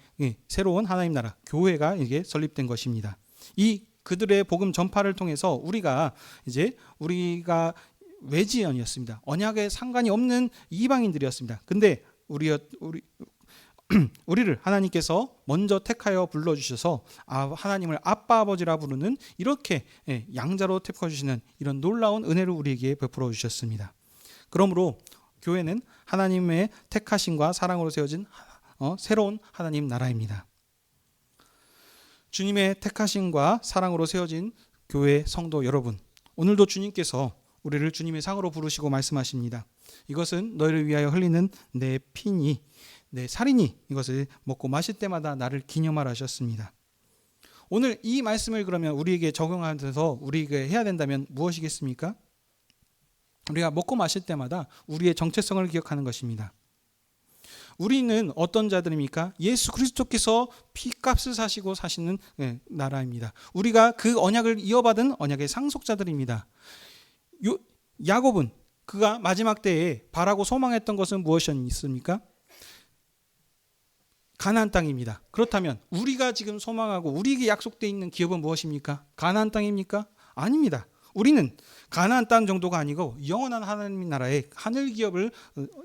새로운 하나님 나라 교회가 이게 설립된 것입니다. 이 그들의 복음 전파를 통해서 우리가 외지연이었습니다. 언약에 상관이 없는 이방인들이었습니다. 근데 우리를 하나님께서 먼저 택하여 불러주셔서 하나님을 아빠 아버지라 부르는 이렇게 양자로 택해주시는 이런 놀라운 은혜를 우리에게 베풀어 주셨습니다. 그러므로 교회는 하나님의 택하심과 사랑으로 세워진 새로운 하나님 나라입니다. 주님의 택하심과 사랑으로 세워진 교회 성도 여러분, 오늘도 주님께서 우리를 주님의 상으로 부르시고 말씀하십니다. 이것은 너희를 위하여 흘리는 내 피니 내 살이니 이것을 먹고 마실 때마다 나를 기념하라 하셨습니다. 오늘 이 말씀을 그러면 우리에게 적용하면서 우리에게 해야 된다면 무엇이겠습니까? 우리가 먹고 마실 때마다 우리의 정체성을 기억하는 것입니다. 우리는 어떤 자들입니까? 예수 그리스도께서 피값을 사시고 사시는 나라입니다. 우리가 그 언약을 이어받은 언약의 상속자들입니다. 야곱은 그가 마지막 때에 바라고 소망했던 것은 무엇이었습니까? 가나안 땅입니다. 그렇다면 우리가 지금 소망하고 우리에게 약속되어 있는 기업은 무엇입니까? 가나안 땅입니까? 아닙니다. 우리는 가나안 땅 정도가 아니고 영원한 하나님 나라의 하늘 기업을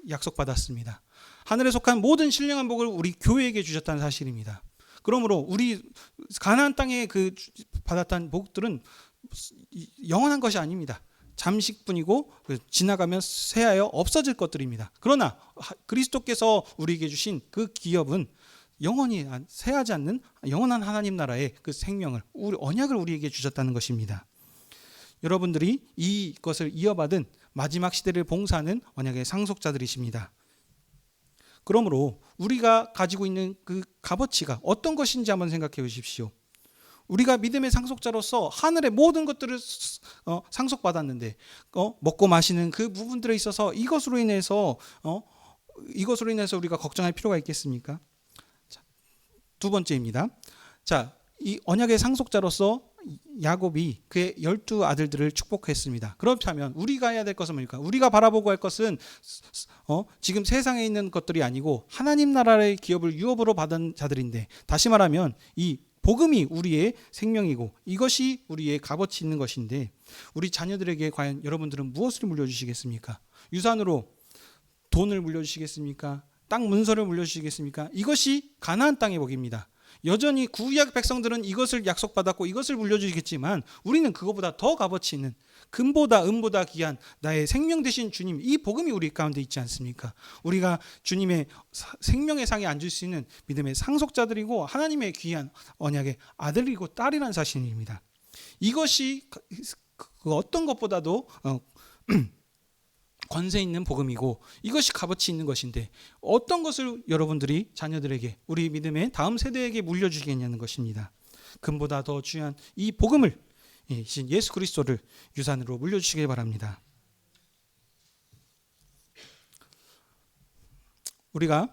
약속받았습니다. 하늘에 속한 모든 신령한 복을 우리 교회에게 주셨다는 사실입니다. 그러므로 우리 가나안 땅에 받았던 복들은 영원한 것이 아닙니다. 잠시뿐이고 지나가면 쇠하여 없어질 것들입니다. 그러나 그리스도께서 우리에게 주신 그 기업은 영원히 쇠하지 않는 영원한 하나님 나라의 그 생명을, 언약을 우리에게 주셨다는 것입니다. 여러분들이 이것을 이어받은 마지막 시대를 봉사하는 언약의 상속자들이십니다. 그러므로 우리가 가지고 있는 그 값어치가 어떤 것인지 한번 생각해 보십시오. 우리가 믿음의 상속자로서 하늘의 모든 것들을 상속받았는데 먹고 마시는 그 부분들에 있어서 이것으로 인해서 우리가 걱정할 필요가 있겠습니까? 자, 두 번째입니다. 자, 이 언약의 상속자로서 야곱이 그의 12아들들을 축복했습니다. 그렇다면 우리가 해야 될 것은 뭡니까? 우리가 바라보고 할 것은 지금 세상에 있는 것들이 아니고 하나님 나라의 기업을 유업으로 받은 자들인데, 다시 말하면 이 복음이 우리의 생명이고 이것이 우리의 값어치 있는 것인데, 우리 자녀들에게 과연 여러분들은 무엇을 물려주시겠습니까? 유산으로 돈을 물려주시겠습니까? 땅 문서를 물려주시겠습니까? 이것이 가나안 땅의 복입니다. 여전히 구약 백성들은 이것을 약속받았고 이것을 물려주시겠지만 우리는 그것보다 더 값어치 있는 금보다 은보다 귀한 나의 생명 되신 주님, 이 복음이 우리 가운데 있지 않습니까? 우리가 주님의 생명의 상에 앉을 수 있는 믿음의 상속자들이고 하나님의 귀한 언약의 아들이고 딸이라는 사실입니다. 이것이 그 어떤 것보다도 권세 있는 복음이고 이것이 값어치 있는 것인데, 어떤 것을 여러분들이 자녀들에게, 우리 믿음의 다음 세대에게 물려주시겠냐는 것입니다. 금보다 더 귀한 이 복음을, 예수 그리스도를 유산으로 물려주시길 바랍니다. 우리가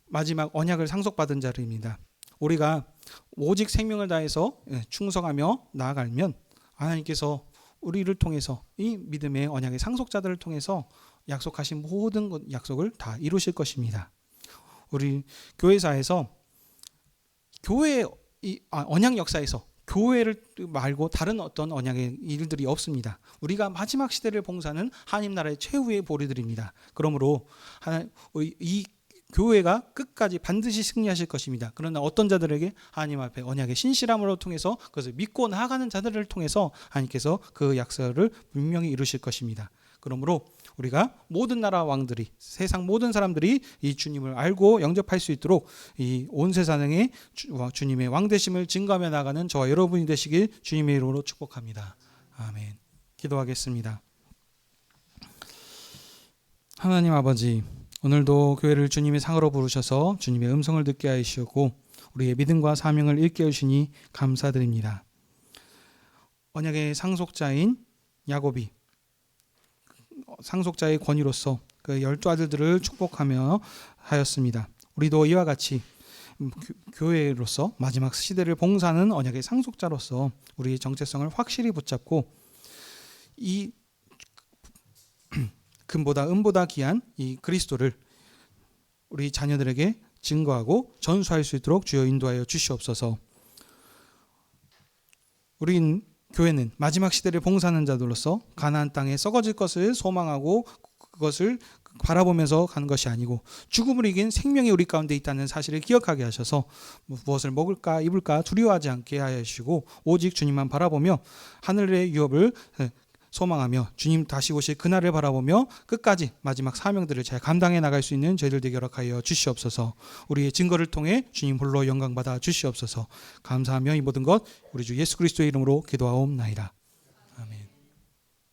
마지막 언약을 상속받은 자들입니다. 우리가 오직 생명을 다해서 충성하며 나아가면 하나님께서 우리를 통해서 이 믿음의 언약의 상속자들을 통해서 약속하신 모든 약속을 다 이루실 것입니다. 우리 교회사에서 언약 역사에서 교회를 말고 다른 어떤 언약의 일들이 없습니다. 우리가 마지막 시대를 봉사하는 하나님 나라의 최후의 보리들입니다. 그러므로 이 교회가 끝까지 반드시 승리하실 것입니다. 그러나 어떤 자들에게 하나님 앞에 언약의 신실함으로 통해서 그것을 믿고 나아가는 자들을 통해서 하나님께서 그 약속을 분명히 이루실 것입니다. 그러므로 우리가 모든 나라 왕들이, 세상 모든 사람들이 이 주님을 알고 영접할 수 있도록 이 온 세상에 주님의 왕되심을 증거하며 나가는 저와 여러분이 되시길 주님의 이름으로 축복합니다. 아멘. 기도하겠습니다. 하나님 아버지, 오늘도 교회를 주님의 상으로 부르셔서 주님의 음성을 듣게 하시고 우리의 믿음과 사명을 일깨우시니 감사드립니다. 언약의 상속자인 야곱이 상속자의 권위로서 그 12 아들들을 축복하며 하였습니다. 우리도 이와 같이 교회로서 마지막 시대를 봉사하는 언약의 상속자로서 우리의 정체성을 확실히 붙잡고 이 금보다 은보다 귀한 이 그리스도를 우리 자녀들에게 증거하고 전수할 수 있도록 주여 인도하여 주시옵소서. 우린 교회는 마지막 시대를 봉사하는 자들로서 가나안 땅에 썩어질 것을 소망하고 그것을 바라보면서 가는 것이 아니고 죽음을 이긴 생명이 우리 가운데 있다는 사실을 기억하게 하셔서 무엇을 먹을까 입을까 두려워하지 않게 하시고 오직 주님만 바라보며 하늘의 유업을 소망하며 주님 다시 오실 그날을 바라보며 끝까지 마지막 사명들을 잘 감당해 나갈 수 있는 저희들 되게 허락하여 주시옵소서. 우리의 증거를 통해 주님 홀로 영광받아 주시옵소서. 감사하며 이 모든 것 우리 주 예수 그리스도의 이름으로 기도하옵나이다.